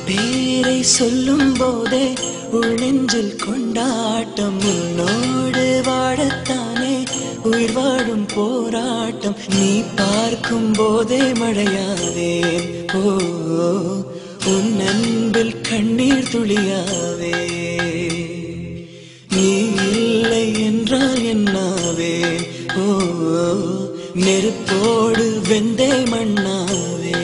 பேரை சொல்லும் போதே உள் நெஞ்சில் கொண்டாட்டம் உன்னோடு வாழத்தானே உயிர் வாழும் போராட்டம் நீ பார்க்கும் போதே மழையாவேன் ஓ உன் அன்பில் கண்ணீர் துளியாவே நீ இல்லை என்றால் என்னாவேன் ஓ நெருப்போடு வெந்தே மண்ணாவே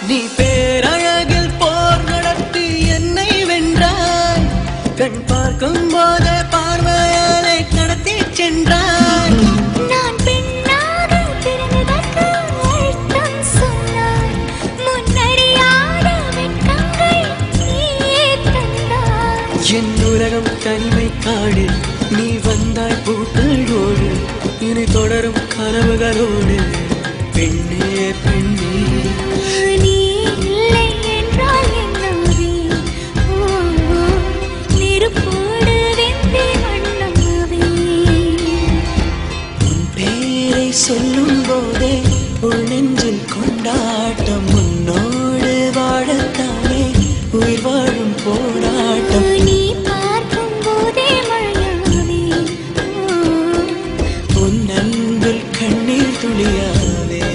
நீ பேரழகில் போர் நடத்தி என்னை வென்றாய் கண் பார்க்கும் போது பார்வையாலே கடத்தி சென்றாய் நான் பெண்ணாக பிறந்ததற்கு அர்த்தம் சொன்னாய் முன்னறியாத வெட்கங்கள் நீயே தந்தாய் என் உலகம் தனிமை காடு நீ வந்தாய் பூக்களோடு இனி தொடரும் கனவுகளோடு பெண்ணே பெண்ணே நீ இல்லை என்றால் என்னவே நெருப்போடு வெந்தே மண்ணாவே உன் பேரை சொல்லும் போதே உள் நெஞ்சில் கொண்டாட்டம் உன்னோடு வாழத்தானே உயிர் வாழும் போராட்டம் நீ பார்க்கும் போதே மழையாவே உன் அன்பில் கண்ணீர் துளியாவே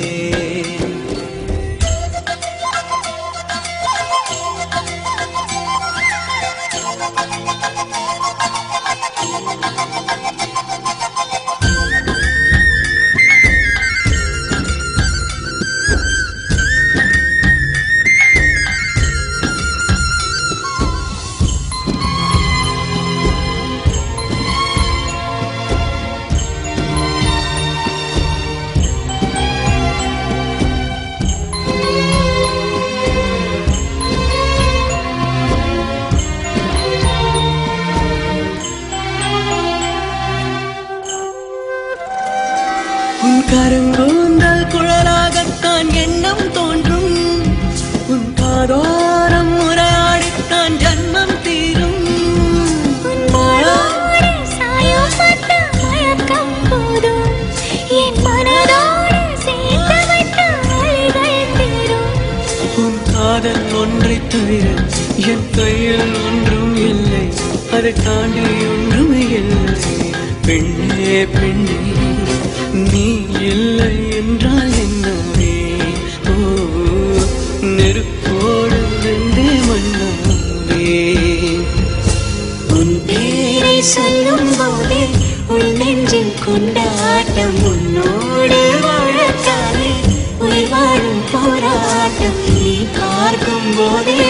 உன் கருங்கூந்தல் குழலாகத்தான் எண்ணம் தோன்றும் உன் காதோரம் உரையாடித்தான் ஜன்மம் தீரும் உன் மாளோடு சாயப்பட்ட மயக்கம் போதும் என் மனதோடு சேர்த்து வைத்த அலைகள் தீரும் உன் காதல் ஒன்றை தவிர என் கையில் ஒன்றும் இல்லை அதை தாண்டி ஒன்றும் இல்லை பெண்ணே பெண்ணே நீ இல்லை என்றால் என்னவே ஓ நெருப்போடு வெந்தே மண்ணாவே உன் பேரை சொல்லும் போதே உன் நெஞ்சில் கொண்டாட்டம் உன்னோடு வாழத்தானே உயிர் வாழும் போராட்டம் நீ பார்க்கும் போதே